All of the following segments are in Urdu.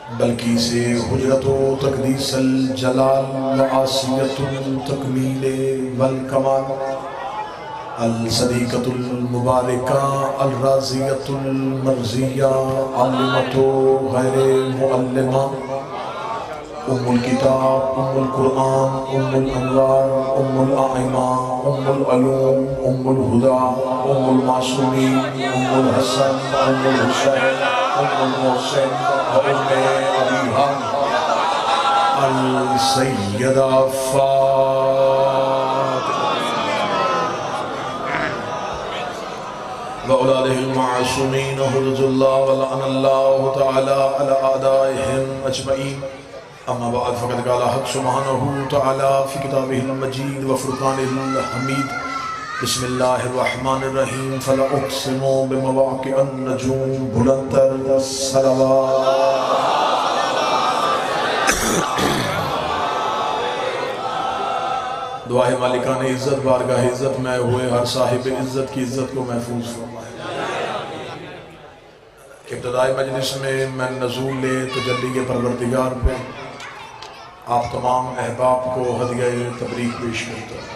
بلکہ اسے حجرت و تقدیس الجلال و آسیت التکمیل والکمال الصدیقۃ المبارکہ الرازیۃ المرضیہ عالمۃ غیر معلمہ ام الکتاب ام القرآن ام الانوار ام الائمہ ام العلوم ام الہدیٰ ام المعصومین ام الحسن ام الحسین ام المحسن ام ابیہا السیدہ وأولئك المعصومين حفظ الله ولعن الله تعالى على أعدائهم أجمعين أما بعد فقد قال حق سبحانه تعالى في كتابه المجيد وفرقانه الحميد بسم الله الرحمن الرحيم فلا أقسم بمواقع النجوم بلندتر الصلوات دعائے مالکان عزت بارگاہ عزت میں ہوئے ہر صاحب عزت کی عزت کو محفوظ فرمائے۔ ابتدائی مجلس میں نزول تجلی پروردگار پہ آپ تمام احباب کو ہدیہ تبریک پیش کرتا ہے۔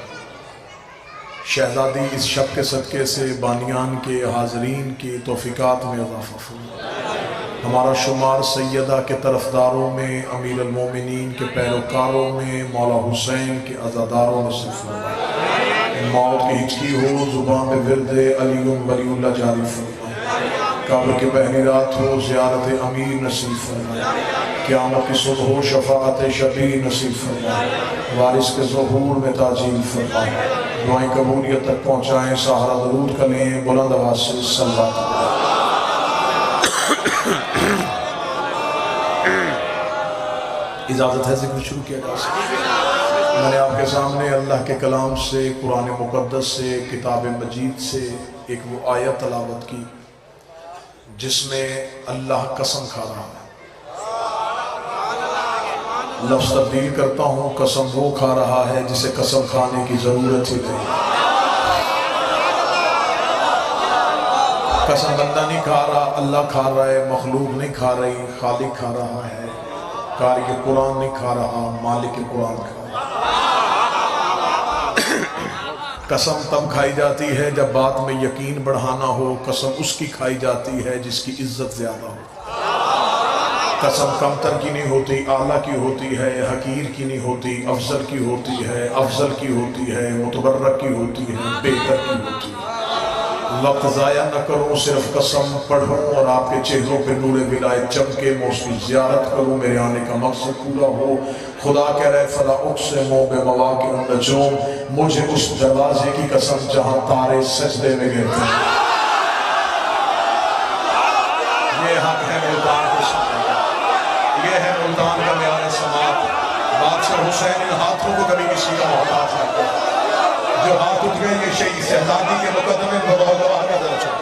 شہزادی اس شب کے صدقے سے بانیان کے حاضرین کی توفیقات میں اضافہ فرمائے۔ ہمارا شمار سیدہ کے طرفداروں میں، امیر المومنین کے پیروکاروں میں، مولا حسین کے عزاداروں میں سے فرمائے۔ موت کی ہچکی ہو زبان پہ ورد علی ولی اللہ جاری فرمائے۔ قبر کی پہلی رات ہو زیارت امیر نصیب فرمائے۔ قیامت کی صبح ہو شفاعت شفیع نصیب فرمائے۔ وارث کے ظہور میں تاجیل فرمائے۔ دعائیں قبولیت تک پہنچائیں، سہارا درود کریں بلند آواز سے صلوات کریں۔ اجازت ہے ذکر شروع کیا جا سکتا۔ میں نے آپ کے سامنے اللہ کے کلام سے، قرآن مقدس سے، کتاب مجید سے ایک وہ آیت تلاوت کی جس میں اللہ قسم کھا رہا ہے۔ لفظ تبدیل کرتا ہوں، قسم وہ کھا رہا ہے جسے قسم کھانے کی ضرورت ہی نہیں۔ قسم بندہ نہیں کھا رہا، اللہ کھا رہا ہے، مخلوق نہیں کھا رہی، خالق کھا رہا ہے۔ قاری قرآن نہیں کھا رہا، مالک قرآن کھا رہا۔ قسم تب کھائی جاتی ہے جب بات میں یقین بڑھانا ہو۔ قسم اس کی کھائی جاتی ہے جس کی عزت زیادہ ہو۔ قسم کمتر کی نہیں ہوتی، اعلیٰ کی ہوتی ہے، حقیر کی نہیں ہوتی، افضل کی ہوتی ہے، افضل کی ہوتی ہے، متبرک کی ہوتی ہے، بہتر کی ہوتی ہے۔ وقت ضائع نہ کروں، صرف قسم پڑھوں اور آپ کے چہروں پہ نور ولایت چمکے، میں اس کی زیارت کروں، میرے آنے کا مقصد پورا ہو۔ خدا کہہ رہے فلا اقسم بمواقع النجوم، مجھے اس دروازے کی قسم جہاں تارے سجدے میں گرتے ہیں۔ یہ حق ہے ملتان کے ساتھ، یہ ہے ملتان کا معیار سماعت۔ بادشاہ حسین ان ہاتھوں کو کبھی کسی کا محتاج کرتا ہے۔ جو ہاتھ اٹھ گئے یہ شہید شہزادی کے مقدمے میں گواہ کا درجہ۔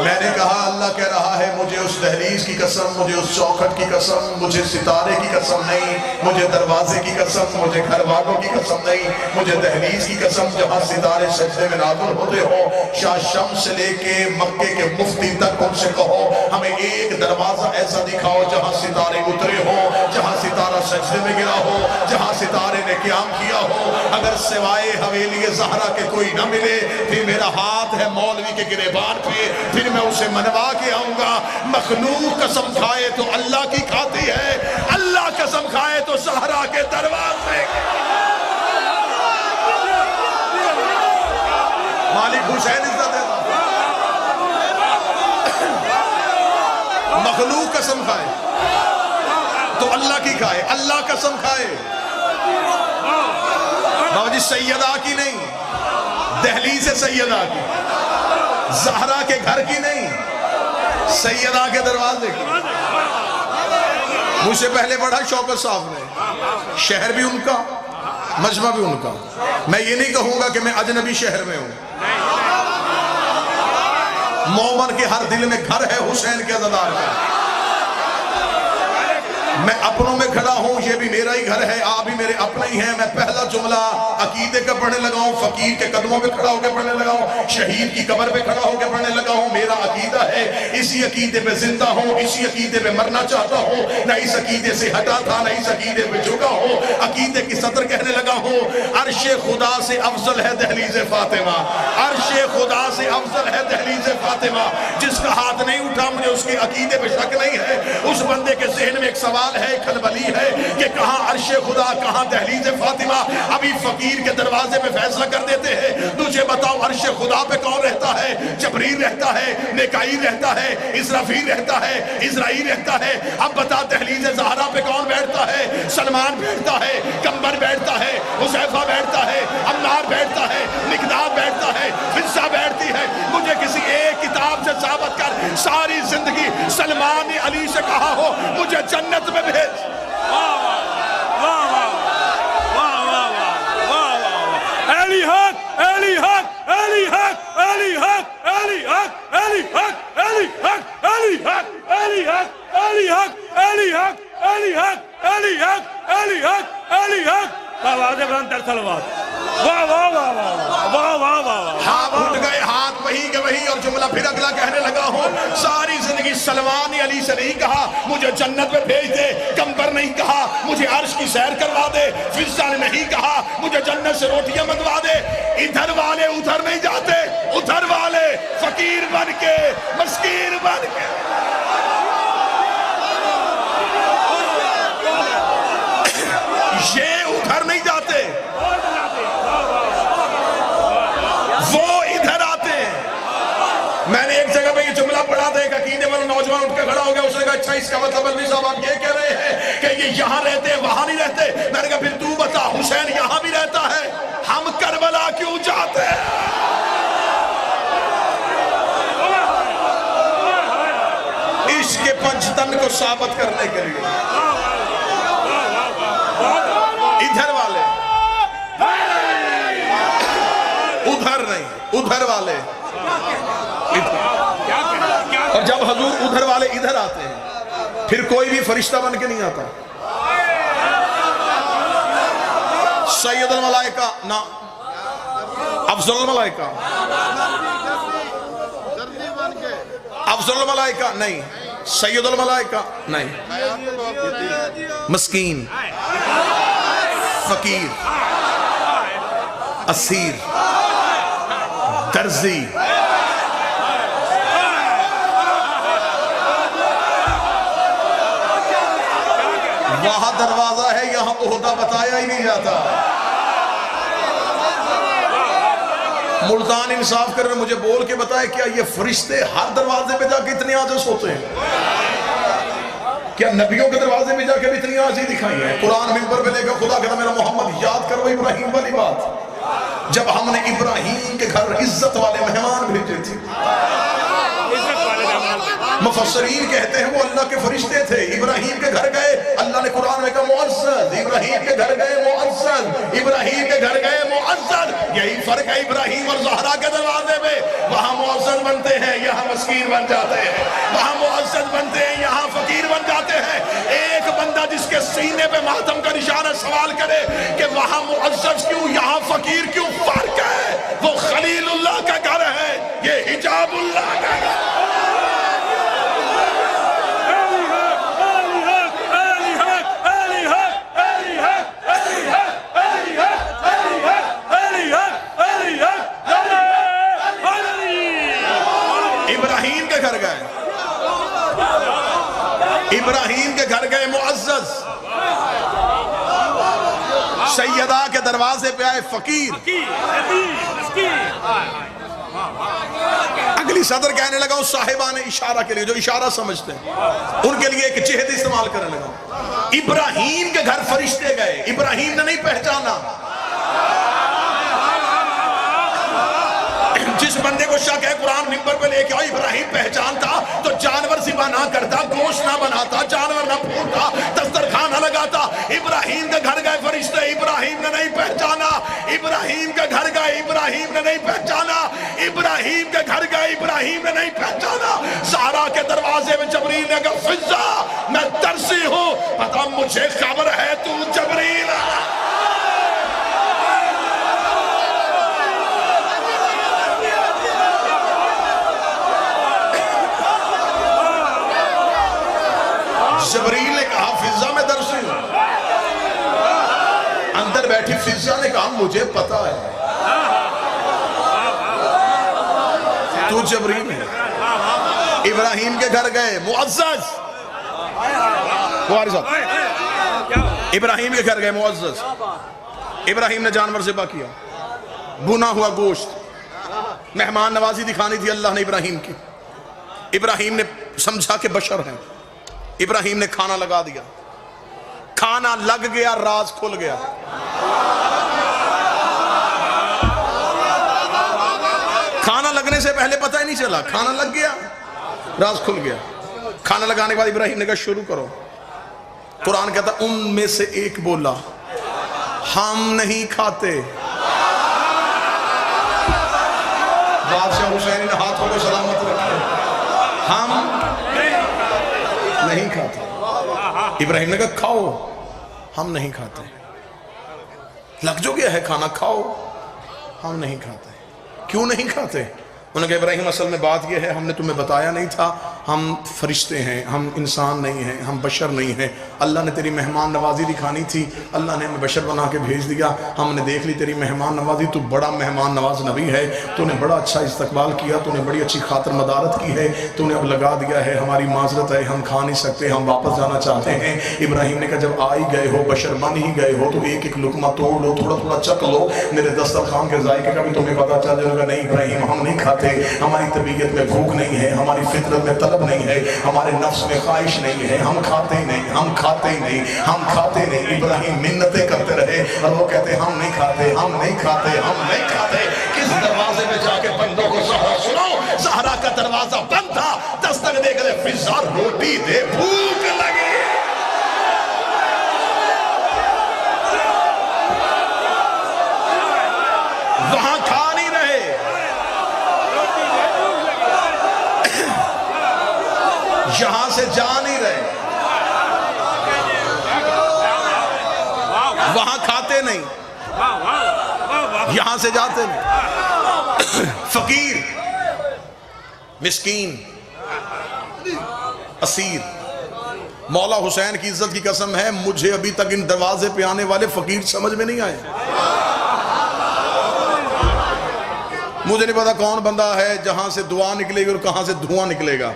میں نے کہا اللہ کہہ رہا ہے مجھے اس دہلیز کی قسم، مجھے اس چوکھٹ کی قسم، مجھے ستارے کی قسم نہیں، مجھے دروازے کی قسم، مجھے گھر والوں کی قسم نہیں، مجھے دہلیز کی قسم جہاں ستارے سجدے میں نازل ہوتے ہو۔ شاہ شمس سے لے کے مکے کے مفتی تک ان سے کہو ہمیں ایک دروازہ ایسا دکھاؤ جہاں ستارے اترے ہو، جہاں ستارہ سجدے میں گرا ہو، جہاں ستارے نے قیام کیا ہو۔ اگر سوائے حویلی زہرا کے کوئی نہ ملے پھر میرا ہاتھ ہے مولوی کے گریبان پہ، پھر میں اسے منوا کے آؤں گا۔ مخلوق قسم کھائے تو اللہ کی کھاتی ہے، اللہ قسم کھائے تو زہرا کے دروازے کی۔ مالک حسین عزت ہے۔ مخلوق قسم کھائے تو اللہ کی کھائے، اللہ قسم کھائے بابا جی سیدہ کی نہیں، دہلیز سیدہ کی، زہرا کے گھر کی نہیں، سیدہ کے دروازے کی۔ مجھ سے پہلے پڑھا شوکت صاحب نے، شہر بھی ان کا، مجمع بھی ان کا۔ میں یہ نہیں کہوں گا کہ میں اجنبی شہر میں ہوں۔ مومن کے ہر دل میں گھر ہے حسین کے عزادار کا۔ میں اپنوں میں کھڑا ہوں، یہ بھی میرا ہی گھر ہے، آپ بھی میرے اپنے ہی ہیں۔ میں پہلا جملہ عقیدے کا پڑھنے لگا ہوں، فقیر کے قدموں پہ کھڑا ہو کے پڑھنے لگا ہوں، شہید کی قبر پہ کھڑا ہو کے پڑھنے لگا ہوں۔ میرا عقیدہ ہے، اسی عقیدے پہ زندہ ہوں، اسی عقیدے پہ مرنا چاہتا ہوں، نہ اس عقیدے سے ہٹا تھا، نہ اس عقیدے پہ جھکا ہوں۔ عقیدے کی سطر کہنے لگا ہوں، عرش خدا سے افضل ہے دہلیز فاطمہ، عرش خدا سے افضل ہے دہلیز فاطمہ۔ جس کا ہاتھ نہیں اٹھا مجھے اس کے عقیدے پہ شک نہیں ہے۔ اس بندے کے ذہن میں ایک سوال ہے، ایک کھلبلی ہے کہ کہاں عرش خدا، کہاں دہلیز فاطمہ۔ ابھی فقیر کے دروازے پہ فیصلہ کر دیتے ہیں۔ تجھے بتاؤ عرش خدا پہ کون رہتا ہے؟ جبریل رہتا ہے، میکائیل رہتا ہے، اسرافیل رہتا ہے، اسرائیل رہتا ہے۔ اب بتا دہلیز زہرا پہ کون بیٹھتا ہے؟ سلمان بیٹھتا ہے، کمبر بیٹھتا ہے، حذیفہ بیٹھتا ہے، عمار بیٹھتا ہے، مقداد بیٹھتا ہے، حفصہ بیٹھتی ہے۔ مجھے کسی ایک کتاب سے ثابت کر ساری زندگی سلمان نے علی سے کہا ہو مجھے جنت میں بھیج۔ علی حق، علی حق، علی حق، علی حق، علی حق، علی حق، علی حق، علی حق، علی حق، علی حق، علی حق، علی حق، علی حق، علی حق، علی حق۔ آواز بلند تر صلوات۔ واہ واہ واہ واہ واہ واہ واہ۔ ہاتھ اٹھ گئے، ہاتھ وہی کے وہی، اور جملہ پھر اگلا کہنے لگا ہوں، ساری زندگی سلمان نے علی سے نہیں کہا مجھے جنت میں بھیج دے، کمبر نہیں کہا مجھے عرش کی سیر کروا دے، فضہ نے نہیں کہا مجھے جنت سے روٹیاں منگوا دے۔ ادھر والے ادھر نہیں جاتے، ادھر والے فقیر بن کے، مسکین بن کے، یہ ادھر نہیں جاتے، وہ ادھر آتے ہیں۔ میں نے ایک جگہ پہ یہ جملہ پڑھا تھا، ایک عقیدے والا نوجوان اٹھ کے کھڑا ہو گیا، اس نے کہا اچھا اس کا مطلب مولوی صاحب آپ یہ کہہ رہے ہیں کہ یہ یہاں رہتے ہیں وہاں نہیں رہتے؟ میں نے کہا پھر تو بتا، حسین یہاں بھی رہتا ہے، ہم کربلا کیوں جاتے ہیں؟ عشق کے پنجتن کو ثابت کرنے کے لیے ادھر والے ادھر نہیں، ادھر والے اور جب حضور ادھر والے ادھر آتے ہیں پھر کوئی بھی فرشتہ بن کے نہیں آتا۔ سید الملائکہ نہ، افضل الملائکہ، افضل الملائکہ نہیں، سید الملائکہ نہیں، مسکین، فقیر، اسیر، درزی، وہاں دروازہ ہے، یہاں عہدہ بتایا ہی نہیں جاتا۔ ملتان انصاف کر رہے مجھے بول کے بتائے کیا یہ فرشتے ہر دروازے پہ جا کے اتنے عاجز ہوتے ہیں؟ کیا نبیوں کے دروازے پہ جا کے بھی اتنی عاجزی دکھائی ہے؟ قرآن ممبر پہ لے کر خدا کہتا میرا محمد یاد کرو ابراہیم والی بات، جب ہم نے ابراہیم کے گھر عزت والے مہمان بھیجے تھے۔ مفسرین کہتے ہیں وہ اللہ کے فرشتے تھے، ابراہیم کے گھر گئے، اللہ نے قرآن میں کہا معزز، ابراہیم کے گھر گئے معزز، ابراہیم کے گھر گئے معزز۔ یہی فرق ہے ابراہیم اور زہرا کے دروازے میں، وہاں معزز بنتے ہیں، یہاں مسکین بن جاتے ہیں، وہاں معزز بنتے ہیں، یہاں فقیر بن جاتے ہیں۔ ایک بندہ جس کے سینے پہ ماتم کا نشانہ سوال کرے کہ وہاں معزز کیوں یہاں فقیر کیوں، فرق ہے، وہ خلیل اللہ کا گھر ہے، یہ حجاب اللہ کا گھر ہے۔ ابراہیم کے گھر گئے معزز، سیدہ کے دروازے پہ آئے فقیر۔ اگلی صدر کہنے لگا اس صاحبان اشارہ کے لیے جو اشارہ سمجھتے ہیں ان کے لیے ایک جہد استعمال کرنے لگا۔ ابراہیم کے گھر فرشتے گئے، ابراہیم نے نہیں پہچانا۔ جس بندے کو شک ہے قرآن ممبر پہ لے کے آؤ ابراہیم پہچانتا تو جانور ذبح نہ کرتا، گوشت نہ بناتا، جانور نہ پھوڑتا، دسترخوان نہ لگاتا۔ ابراہیم کے گھر گئے فرشتے، ابراہیم نے نہیں پہچانا۔ ابراہیم کے گھر گئے، ابراہیم نے نہیں پہچانا۔ ابراہیم کے گھر گئے، ابراہیم نے نہیں پہچانا۔ زہرا کے دروازے میں جبریل نے کہا فضہ میں ترسی ہوں، پتا مجھے خبر ہے تو جبریل جبریل نے کہا فضا میں درس ہوں، اندر بیٹھی فضا نے کہا مجھے پتا ہے تو جبریل ہے۔ ابراہیم کے گھر گئے، معزز ابراہیم کے گھر گئے، معزز ابراہیم نے جانور ذبح کیا، بنا ہوا گوشت، مہمان نوازی دکھانی تھی اللہ نے ابراہیم کی۔ ابراہیم نے سمجھا کہ بشر ہیں، ابراہیم نے کھانا لگا دیا، کھانا لگ گیا، راز کھل گیا۔ کھانا لگنے سے پہلے پتہ ہی نہیں چلا، کھانا لگ گیا، راز کھل گیا۔ کھانا لگانے کے بعد ابراہیم نے کہا شروع کرو۔ قرآن کہتا ان میں سے ایک بولا ہم نہیں کھاتے۔ بادشاہ حسین نے ہاتھوں کو سلامت رکھے، ہم نہیں کھاتے۔ ابراہیم نے کہا کھاؤ، ہم نہیں کھاتے۔ لگ جو گیا ہے کھانا، کھاؤ، ہم نہیں کھاتے۔ کیوں نہیں کھاتے؟ انہوں نے کہا ابراہیم اصل میں بات یہ ہے ہم نے تمہیں بتایا نہیں تھا، ہم فرشتے ہیں، ہم انسان نہیں ہیں، ہم بشر نہیں ہیں۔ اللہ نے تیری مہمان نوازی دکھانی تھی، اللہ نے ہمیں بشر بنا کے بھیج دیا، ہم نے دیکھ لی تیری مہمان نوازی، تو بڑا مہمان نواز نبی ہے، تو نے بڑا اچھا استقبال کیا، تو نے بڑی اچھی خاطر مدارت کی ہے، تو نے اب لگا دیا ہے، ہماری معذرت ہے، ہم کھا نہیں سکتے، ہم واپس جانا چاہتے ہیں۔ ابراہیم نے کہا جب آ ہی گئے ہو، بشر بن ہی گئے ہو، تو ایک ایک لقمہ توڑ لو، تھوڑا تھوڑا چک لو، میرے دسترخوان کے ذائقے کا بھی تمہیں پتا چل جائے گا۔ نہیں ابراہیم ہم نہیں کھاتے، ہماری طبیعت میں بھوک نہیں ہے، ہماری فطرت میں طلب نہیں ہے، ہمارے نفس میں خواہش نہیں ہے، ہم کھاتے نہیں، ہم کھاتے نہیں، ہم کھاتے نہیں۔ ابراہیم منتیں کرتے رہے اور وہ کہتے ہم نہیں کھاتے، ہم نہیں کھاتے، ہم نہیں کھاتے۔ کس دروازے میں جا کے بندوں کو زہرا سنو، زہرا کا دروازہ بند تھا، دستک دے کر فضا روٹی دے، بھوک لگی۔ وہاں کھا نہیں رہے، یہاں سے جا نہیں رہے، وہاں کھاتے نہیں، یہاں سے جاتے نہیں۔ فقیر، مسکین، اسیر، مولا حسین کی عزت کی قسم ہے مجھے ابھی تک ان دروازے پہ آنے والے فقیر سمجھ میں نہیں آئے۔ مجھے نہیں پتا کون بندہ ہے جہاں سے دعا نکلے گی اور کہاں سے دھواں نکلے گا۔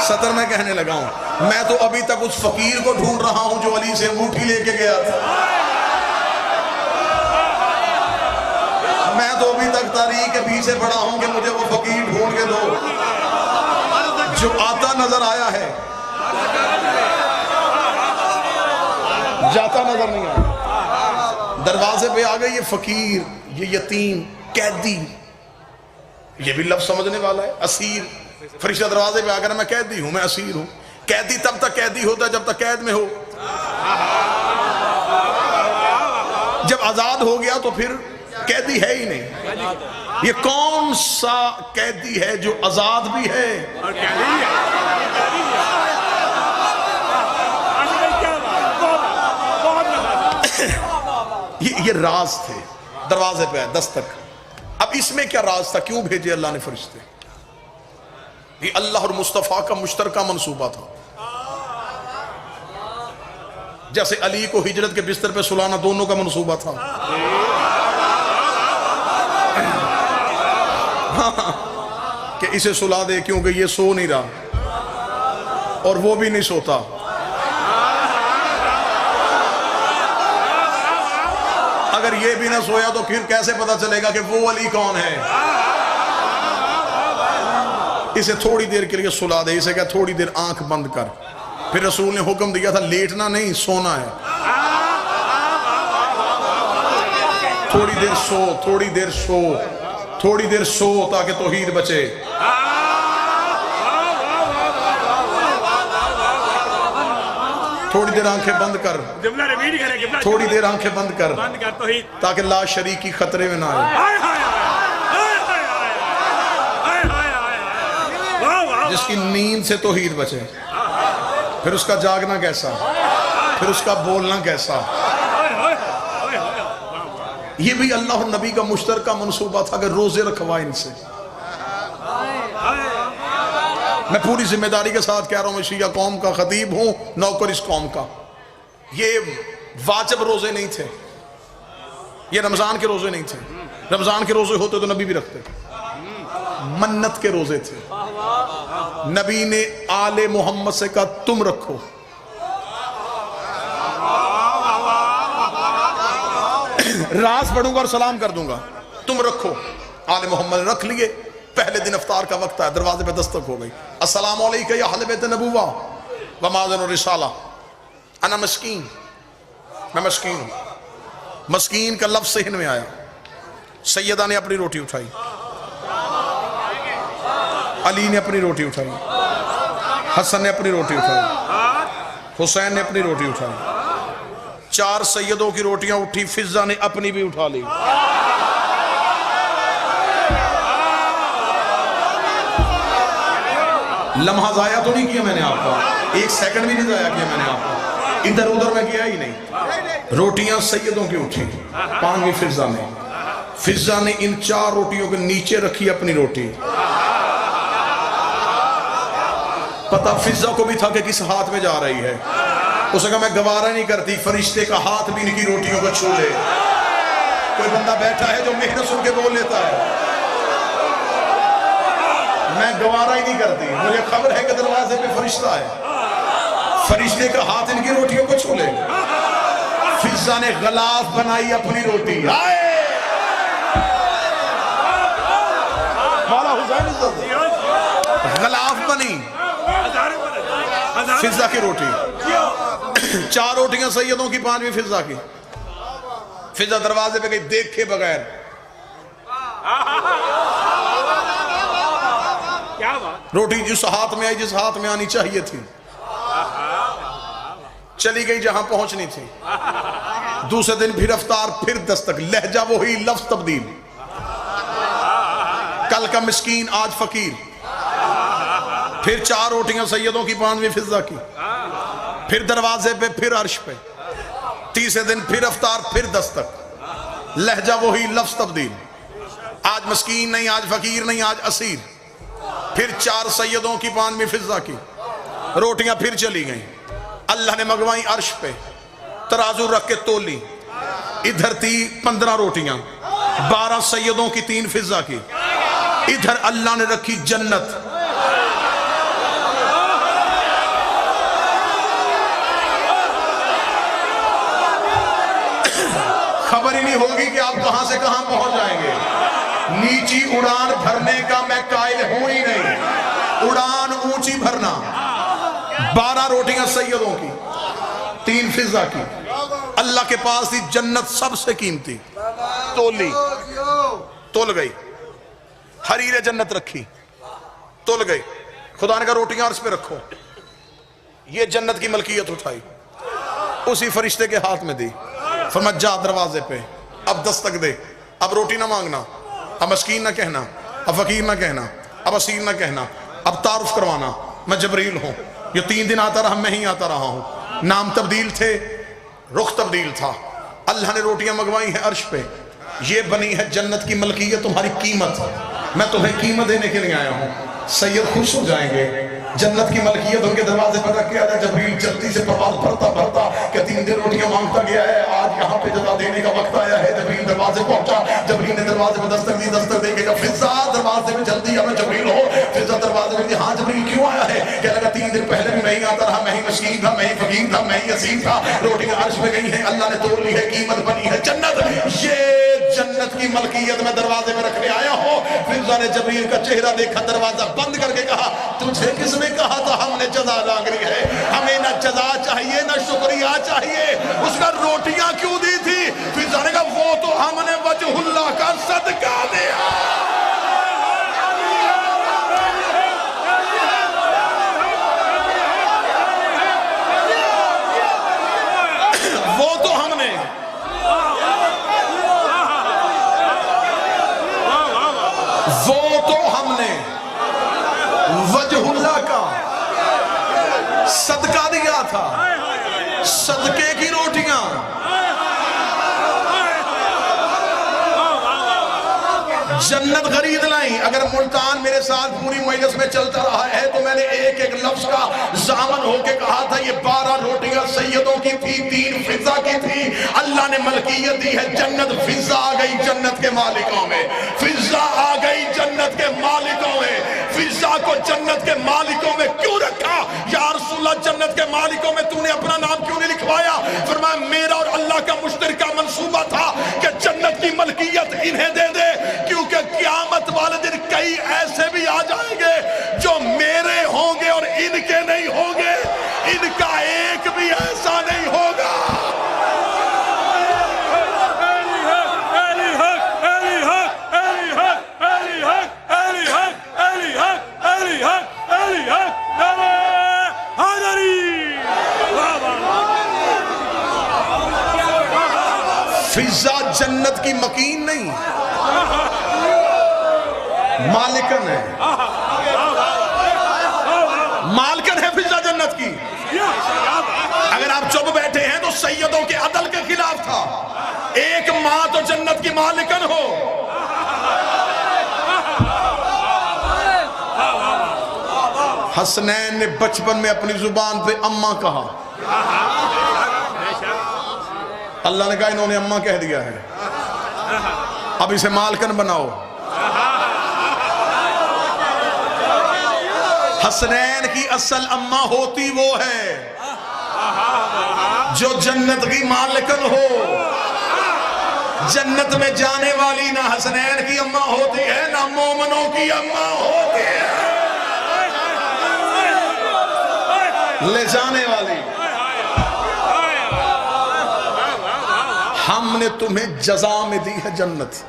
سطر میں کہنے لگا ہوں، میں تو ابھی تک اس فقیر کو ڈھونڈ رہا ہوں جو علی سے انگوٹھی لے کے گیا تھا۔ میں تو ابھی تک تاریخ کے پیچھے پڑا ہوں کہ مجھے وہ فقیر ڈھونڈ کے دو جو آتا نظر آیا ہے، جاتا نظر نہیں آیا۔ دروازے پہ آ گئے یہ فقیر، یہ یتیم، قیدی، یہ بھی لفظ سمجھنے والا ہے، اسیر۔ فرشتہ دروازے پہ آ کر میں قیدی ہوں، میں اسیر ہوں۔ قیدی تب تک قیدی ہوتا ہے جب تک قید میں ہو، جب آزاد ہو گیا تو پھر قیدی ہے ہی نہیں۔ یہ کون سا قیدی ہے جو آزاد بھی ہے؟ یہ راز تھے، دروازے پہ دستک۔ اب اس میں کیا راز تھا، کیوں بھیجے اللہ نے فرشتے؟ یہ اللہ اور مصطفیٰ کا مشترکہ منصوبہ تھا۔ جیسے علی کو ہجرت کے بستر پہ سلانا دونوں کا منصوبہ تھا، کہ اسے سلا دے کیونکہ یہ سو نہیں رہا اور وہ بھی نہیں سوتا۔ اگر یہ بھی نہ سویا تو پھر کیسے پتا چلے گا کہ وہ علی کون ہے؟ اسے تھوڑی دیر کے لیے سلا دے، اسے کہا تھوڑی دیر آنکھ بند کر۔ پھر رسول نے حکم دیا تھا لیٹنا نہیں، سونا ہے۔ تھوڑی دیر سو، تھوڑی دیر سو، تھوڑی دیر سو تاکہ توحید بچے۔ تھوڑی دیر آنکھیں بند کر، تھوڑی دیر آنکھیں بند کر تاکہ لا شریکی خطرے میں نہ آئے۔ جس کی نیند سے توحید بچے۔ پھر اس کا جاگنا کیسا، پھر اس کا بولنا کیسا. یہ بھی اللہ اور نبی کا مشترکہ منصوبہ تھا کہ روزے رکھوا ان سے. میں پوری ذمہ داری کے ساتھ کہہ رہا ہوں، میں شیعہ قوم کا خطیب ہوں، نوکر اس قوم کا. یہ واجب روزے نہیں تھے، یہ رمضان کے روزے نہیں تھے. رمضان کے روزے ہوتے تو نبی بھی رکھتے. منت کے روزے تھے. نبی نے آل محمد سے کہا تم رکھو. راز پڑھوں گا اور سلام کر دوں گا، تم رکھو. آل محمد نے رکھ لیے. پہلے دن افطار کا وقت ہے، دروازے پہ دستک ہو گئی. السلام علیکم یا اہل بیت نبوہ و مآذن الرسالہ. انا مسکین، میں مسکین ہوں. مسکین کا لفظ ذہن میں آیا. سیدہ نے اپنی روٹی اٹھائی، علی نے اپنی روٹی اٹھائی، حسن نے اپنی روٹی اٹھائی، حسین نے اپنی روٹی اٹھائی. 4 سیدوں کی روٹیاں اٹھی، فضہ نے اپنی بھی اٹھا لی. لمحہ ضائع تو نہیں کیا میں نے آپ کا، 1 سیکنڈ بھی نہیں ضائع کیا میں نے آپ کا، ادھر ادھر میں کیا ہی نہیں. روٹیاں سیدوں کی اٹھی، 5ویں فضہ نے. فضہ نے ان 4 روٹیوں کے نیچے رکھی اپنی روٹی. پتہ فضہ کو بھی تھا کہ کس ہاتھ میں جا رہی ہے. اس نے کہا میں گوارا نہیں کرتی فرشتے کا ہاتھ بھی ان کی روٹیوں کو چھو لے. کوئی بندہ بیٹھا ہے جو محنت سن کے بول لیتا ہے، میں گوارا ہی نہیں کرتی، مجھے خبر ہے کہ دروازے پہ فرشتہ ہے، فرشتے کا ہاتھ ان کی روٹیوں کو چھو لے. فضہ نے غلاف بنائی اپنی روٹی. مولا حسین غلاف بنی فضہ کی روٹی. 4 روٹیاں سیدوں کی، 5ویں فضہ کی. فضہ دروازے پہ گئی دیکھے بغیر. روٹی جس ہاتھ میں آئی، جس ہاتھ میں آنی چاہیے تھی، چلی گئی جہاں پہنچنی تھی. دوسرے دن پھر افطار، پھر دستک، لہجہ وہی، لفظ تبدیل. کل کا مسکین آج فقیر. پھر 4 روٹیاں سیدوں کی، 5ویں فضہ کی. پھر دروازے پہ، پھر عرش پہ. تیسرے دن پھر افطار، پھر دستک، لہجہ وہی، لفظ تبدیل. آج مسکین نہیں، آج فقیر نہیں، آج اسیر. پھر 4 سیدوں کی، 5ویں فضہ کی. روٹیاں پھر چلی گئیں. اللہ نے منگوائی عرش پہ، ترازو رکھ کے تولی. ادھر تھی 15 روٹیاں، 12 سیدوں کی، 3 فضہ کی. ادھر اللہ نے رکھی جنت. خبر ہی نہیں ہوگی کہ آپ کہاں سے کہاں پہنچ جائیں گے. نیچی اڑان بھرنے کا میں قائل ہوں ہی نہیں. اڑان اونچی بھرنا. 12 روٹیاں سیدوں کی، 3 فضہ کی. اللہ کے پاس تھی جنت سب سے قیمتی. تولی، تول گئی. حریر جنت رکھی، تول گئی. خدا نے کہا روٹیاں عرش پہ رکھو. یہ جنت کی ملکیت اٹھائی، اسی فرشتے کے ہاتھ میں دی. فرمایا جا دروازے پہ، اب دستک دے. اب روٹی نہ مانگنا، اب مسکین نہ کہنا، اب فقیر نہ کہنا، اب اسیر نہ کہنا. اب تعارف کروانا، میں جبریل ہوں. یہ 3 دن آتا رہا، میں ہی آتا رہا ہوں. نام تبدیل تھے، رخ تبدیل تھا. اللہ نے روٹیاں منگوائی ہیں عرش پہ. یہ بنی ہے جنت کی ملکیت، تمہاری قیمت. میں تمہیں قیمت دینے کے لیے آیا ہوں. سید خوش ہو جائیں گے. جنت کی ملکیت ان کے دروازے پر رکھ کے آیا. جبریل جلدی سے پرواز بھرتا بھرتا کہ 3 دن روٹیاں مانگتا گیا ہے، آج یہاں پہ جزا دینے کا وقت آیا ہے. جبریل دروازے پہنچا. جبریل نے دروازے پر دستک دی. دستک دے کے فضہ دروازے میں جلدی آ. میں جبریل ہو. فضہ دروازے میں دی. ہاں جبریل کیوں آیا ہے؟ کہنے لگا 3 دن پہلے بھی میں ہی آتا رہا، میں ہی مسکین تھا، میں ہی فقیر تھا، میں ہی اسیر تھا. روٹیاں عرش میں گئی ہیں، اللہ نے توڑ لی ہے، قیمت بنی ہے جنت. یہ جنت کی ملکیت میں دروازے میں رکھنے آیا ہوں. فضہ نے جبریل کا چہرہ دیکھا، دروازہ بند کر کے کہا تجھے کس نے کہا تھا ہم نے جزا مانگنی ہے؟ ہمیں نہ جزا چاہیے نہ شکریہ چاہیے. اس کا روٹیاں کیوں دی تھی؟ فضہ نے کہا وہ تو ہم نے وجہ اللہ کا صدقہ دیا. وہ تو ہم نے وجہ اللہ کا صدقہ دیا تھا؟ صدقے کی روٹیاں. جنت خرید لائیں. اگر ملتان میرے ساتھ پوری مجلس میں چلتا رہا ہے تو میں نے ایک ایک لفظ کا ضامن ہو کے کہا تھا یہ 12 روٹیاں سیدوں کی تھی, 3 فضا کی تھی. اللہ نے ملکیت دی ہے, جنت فضا آ گئی جنت کے مالکوں میں, فضا آ گئی جنت کے مالکوں میں. فضا کو جنت کے مالکوں میں کیوں رکھا یا رسول اللہ؟ جنت کے مالکوں میں تو نے اپنا نام کیوں نہیں لکھوایا؟ فرمایا میرا اور اللہ کا مشترکہ منصوبہ تھا کہ جنت کی ملکیت انہیں دے دے, کیونکہ قیامت والے دن کئی ایسے بھی آ جائیں گے جو میرے ہوں گے اور ان کے نہیں ہوں گے, ان کا ایک بھی ایسا نہیں ہوگا. فضا جنت کی مکین نہیں, مالکن ہے, مالکن ہے فضا جنت کی. اگر آپ چپ بیٹھے ہیں تو سیدوں کے عدل کے خلاف تھا. ایک ماں تو جنت کی مالکن ہو. حسنین نے بچپن میں اپنی زبان پہ اماں کہا, اللہ نے کہا انہوں نے اماں کہہ دیا ہے, اب اسے مالکن بناؤ. حسنین کی اصل اماں ہوتی وہ ہے جو جنت کی مالکن ہو. جنت میں جانے والی نہ حسنین کی اماں ہوتی ہے نہ مومنوں کی اماں ہوتی ہے, لے جانے والی. ہم نے تمہیں جزا میں دی ہے جنت,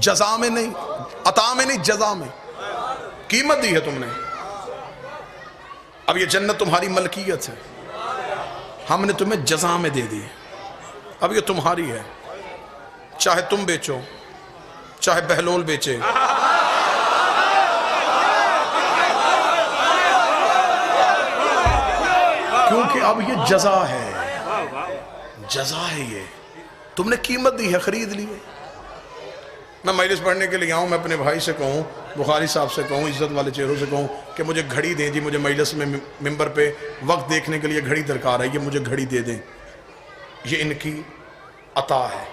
جزا میں نہیں, عطا میں نہیں, جزا میں قیمت دی ہے تم نے. اب یہ جنت تمہاری ملکیت ہے, ہم نے تمہیں جزا میں دے دی, اب یہ تمہاری ہے. چاہے تم بیچو, چاہے بہلول بیچے, کیونکہ اب یہ جزا ہے, جزا ہے. یہ تم نے قیمت دی ہے, خرید لی ہے. میں مجلس پڑھنے کے لیے آؤں, میں اپنے بھائی سے کہوں, بخاری صاحب سے کہوں, عزت والے چہروں سے کہوں کہ مجھے گھڑی دیں جی, مجھے مجلس میں ممبر پہ وقت دیکھنے کے لیے گھڑی درکار ہے, یہ مجھے گھڑی دے دیں. یہ ان کی عطا ہے.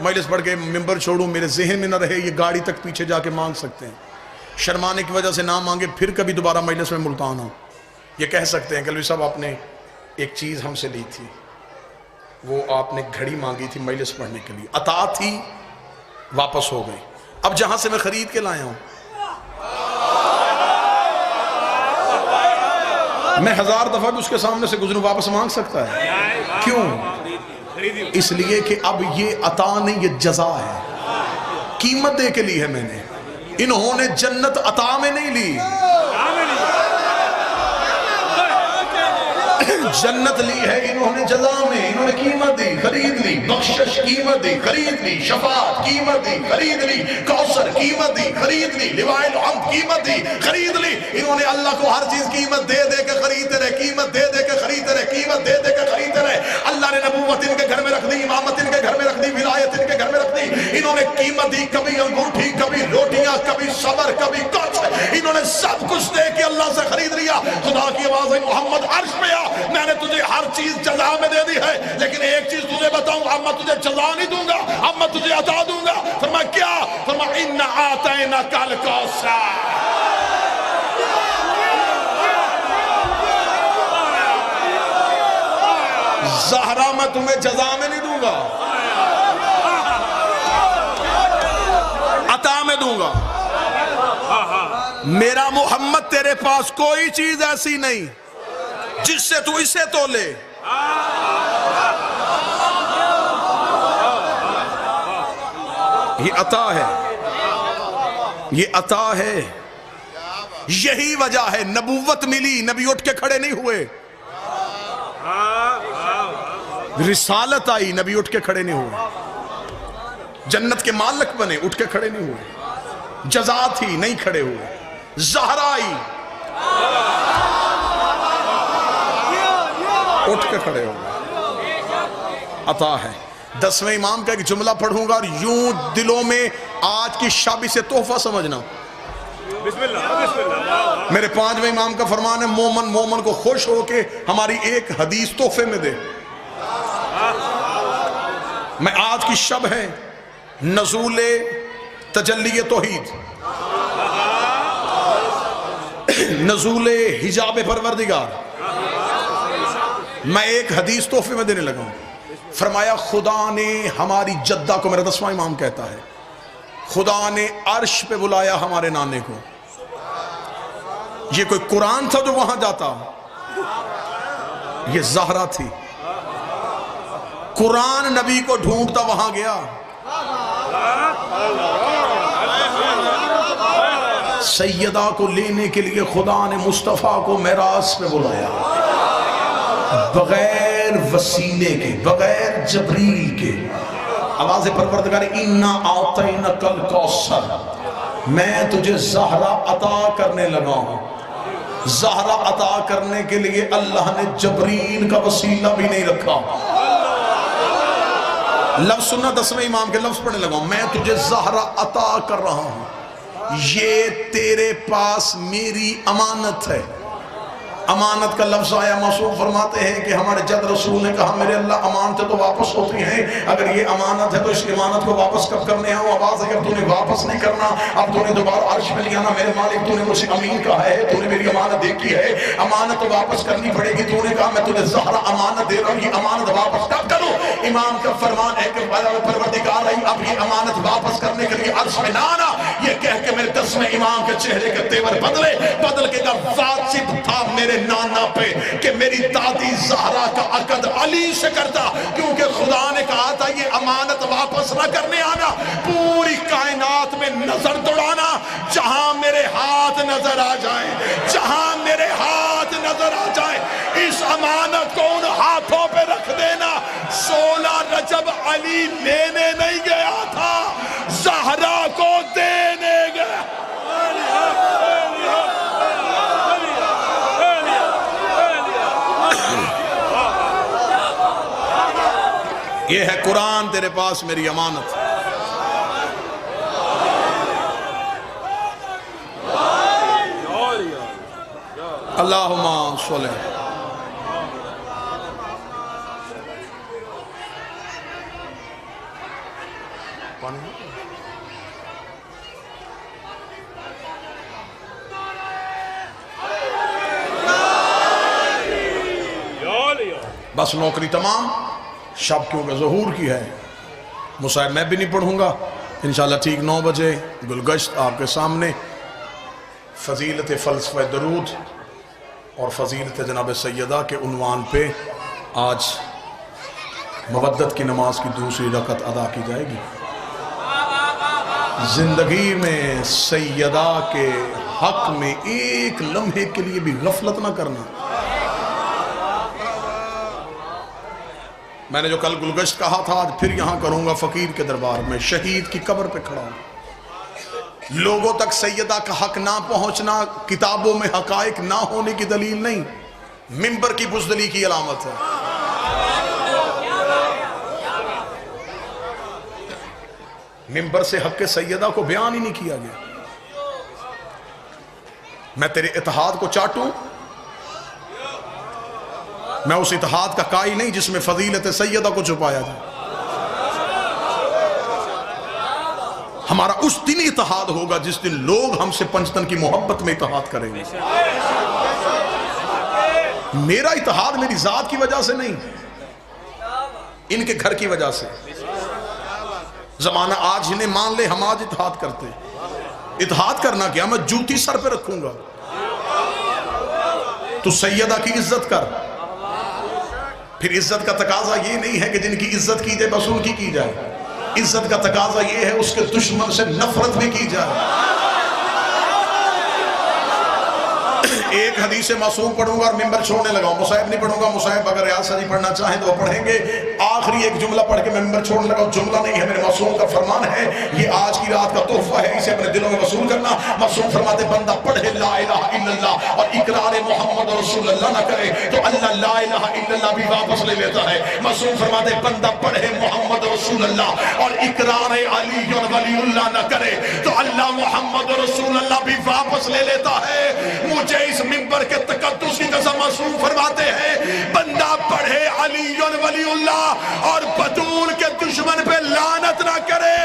مجلس پڑھ کے ممبر چھوڑوں, میرے ذہن میں نہ رہے یہ گاڑی تک پیچھے جا کے مانگ سکتے ہیں. شرمانے کی وجہ سے نہ مانگے, پھر کبھی دوبارہ مجلس میں ملتان ہوں, یہ کہہ سکتے ہیں کہ صاحب آپ نے ایک چیز ہم سے لی تھی, وہ آپ نے گھڑی مانگی تھی مجلس پڑھنے کے لیے, عطا تھی, واپس ہو گئی. اب جہاں سے میں خرید کے لایا ہوں, میں 1000 دفعہ بھی اس کے سامنے سے گزروں, واپس مانگ سکتا ہے. کیوں؟ اس لیے کہ اب یہ عطا نہیں, یہ جزا ہے. قیمت دے کے لی ہے میں نے. انہوں نے جنت عطا میں نہیں لی, جنت لی ہے انہوں نے جزا میں. انہوں نے قیمت دی, خرید لی. بخشش قیمت دی, خرید لی. شفاعت قیمت دی, خرید لی. کوثر قیمت دی, خرید لی. لواء الحمد قیمت دی, خرید لی. انہوں نے اللہ کو ہر چیز قیمت دے دے کے خریدتے رہے, قیمت دے دے کے خریدتے رہے, قیمت دے دے کے خریدتے رہے. اللہ نے نبوت ان کے گھر میں رکھ دی, امامت ان کے گھر میں رکھ دی, ولایت ان کے گھر میں رکھ دی. انہوں نے قیمت دی, کبھی انگوٹھی, کبھی روٹیاں, کبھی صبر, کبھی کچھ. انہوں نے سب کچھ دے کے اللہ سے خرید لیا. خدا کی آواز ہے, محمد عرش پہ آ, میں نے تجھے ہر چیز جزا میں دے دی ہے, لیکن ایک چیز تجھے بتاؤں, اب میں تجھے جزا نہیں دوں گا, اب میں تجھے عطا دوں گا. فرمایا کیا؟ فرمایا اِنَّا أَعْطَيْنَاكَ الْكَوْثَرَ. زہرا میں تمہیں جزا میں نہیں دوں گا, عطا میں دوں گا. میرا محمد تیرے پاس کوئی چیز ایسی نہیں جس سے تو اسے تو لے. یہ عطا ہے, یہ عطا ہے. یہی وجہ ہے نبوت ملی, نبی اٹھ کے کھڑے نہیں ہوئے. رسالت آئی, نبی اٹھ کے کھڑے نہیں ہوئے. جنت کے مالک بنے, اٹھ کے کھڑے نہیں ہوئے. جزا تھی, نہیں کھڑے ہوئے. زہرائی اٹھ کے کھڑے ہو گئے، عطا ہے۔ 10ویں امام کا ایک جملہ پڑھوں گا اور یوں دلوں میں آج کی شب اسے تحفہ سمجھنا۔ بسم اللہ بسم اللہ۔ میرے 5ویں امام کا فرمان ہے، مومن کو خوش ہو کے ہماری ایک حدیث تحفے میں دے۔ میں آج کی شب ہے نزول تجلی توحید، نزول حجاب پروردگار، میں ایک حدیث تحفے میں دینے لگا ہوں۔ فرمایا خدا نے ہماری جدہ کو، میرا 10واں امام کہتا ہے، خدا نے عرش پہ بلایا ہمارے نانے کو۔ یہ کوئی قرآن تھا جو وہاں جاتا، یہ زہرا تھی۔ قرآن نبی کو ڈھونڈتا وہاں گیا، سیدہ کو لینے کے لیے خدا نے مصطفیٰ کو معراج پہ بلایا، بغیر وسیلے کے، بغیر جبریل کے۔ آواز پروردگار، اِنَّا أَعْطَيْنَكَ الْكَوْثَرَ، میں تجھے زہرا عطا کرنے لگا ہوں۔ زہرا عطا کرنے کے لیے اللہ نے جبریل کا وسیلہ بھی نہیں رکھا۔ لفظ سننا، 10ویں امام کے لفظ پڑھنے لگا ہوں، میں تجھے زہرا عطا کر رہا ہوں، یہ تیرے پاس میری امانت ہے۔ امانت کا لفظ آیا، معصوم فرماتے ہیں کہ ہمارے جد رسول نے کہا میرے اللہ امانتیں تو واپس ہوتی ہیں، اگر یہ امانت ہے تو اس امانت کو واپس کب کرنے آؤں؟ آواز ہے کہ اب تو نے واپس نہیں کرنا، اب تو نے دوبارہ عرش میں نہیں آنا، میرے مالک تو نے مجھے امین کہا ہے، تو نے میری امانت دیکھی ہے، امانت تو واپس کرنی پڑے گی، تو نے کہا میں تجھے زہرا امانت دے رہا ہوں، یہ امانت واپس کب کروں؟ امام کا فرمان ہے کہ پروردگار آئی اب یہ امانت واپس کرنے کے لیے عرش میں نہ آنا، یہ کہہ کے میرے 10ویں امام کے چہرے کے تیور بدل کے کہا واجب تھا میرے نانا پہ کہ میری دادی زہرا کا عقد علی سے کرتا، کیونکہ خدا نے کہا تھا یہ امانت واپس نہ کرنے آنا، پوری کائنات میں نظر دوڑانا، جہاں میرے ہاتھ نظر آ جائیں، جہاں میرے ہاتھ نظر آ جائیں، اس امانت کو ان ہاتھوں پہ رکھ دینا۔ 16 رجب علی لینے نہیں گیا تھا، زہرا کو دینے گیا۔ یہ ہے قرآن تیرے پاس میری امانت۔ اللہم صلی بس نوکری تمام، شب کیونکہ ظہور کی ہے، مصائب میں بھی نہیں پڑھوں گا انشاءاللہ۔ ٹھیک 9 بجے گلگشت آپ کے سامنے، فضیلت فلسفہ درود اور فضیلت جناب سیدہ کے عنوان پہ آج مودت کی نماز کی دوسری رکعت ادا کی جائے گی۔ زندگی میں سیدہ کے حق میں ایک لمحے کے لیے بھی غفلت نہ کرنا۔ میں نے جو کل گلگشت کہا تھا آج پھر یہاں کروں گا، فقیر کے دربار میں شہید کی قبر پہ کھڑا ہوں۔ لوگوں تک سیدہ کا حق نہ پہنچنا کتابوں میں حقائق نہ ہونے کی دلیل نہیں، منبر کی بزدلی کی علامت ہے۔ منبر سے حق سیدہ کو بیان ہی نہیں کیا گیا۔ میں تیرے اتحاد کو چاٹوں، میں اس اتحاد کا قائل نہیں جس میں فضیلت سیدہ کو چھپایا جائے۔ ہمارا اس دن اتحاد ہوگا جس دن لوگ ہم سے پنجتن کی محبت میں اتحاد کریں گے۔ میرا اتحاد میری ذات کی وجہ سے نہیں، ان کے گھر کی وجہ سے۔ زمانہ آج انہیں مان لے، ہم آج اتحاد کرتے۔ اتحاد کرنا کیا، میں جوتی سر پہ رکھوں گا۔ تو سیدہ کی عزت کر، پھر عزت کا تقاضا یہ نہیں ہے کہ جن کی عزت کی جائے بس ان کی جائے، عزت کا تقاضا یہ ہے اس کے دشمن سے نفرت بھی کی جائے۔ ایک حدیث معصوم پڑھوں گا اور ممبر چھوڑنے لگا ہوں، مصاحب نہیں پڑھوں گا۔ مصاحب اگر ریاض سری پڑھنا چاہیں تو وہ پڑھیں گے۔ آخری ایک جملہ پڑھ کے میں ممبر چھوڑنے لگا ہوں، جملہ نہیں ہے، میرے معصوم کا فرمان ہے، یہ آج کی رات کا تحفہ ہے، اسے اپنے دلوں میں وصول کرنا۔ معصوم فرماتے بندہ پڑھے لا الہ الا اللہ اور اقرار محمد رسول اللہ نہ کرے تو اللہ لا الہ الا اللہ بھی واپس لے لیتا ہے۔ معصوم فرماتے بندہ پڑھے محمد رسول اللہ اور اقرار علی ولی اللہ نہ کرے تو اللہ محمد رسول اللہ بھی واپس لے لیتا ہے۔ مجھے اس منبر کے تقدس کی قسم معصوم فرماتے ہیں بندہ پڑھے علی ولی اللہ اور بطول کے دشمن پہ لعنت نہ کرے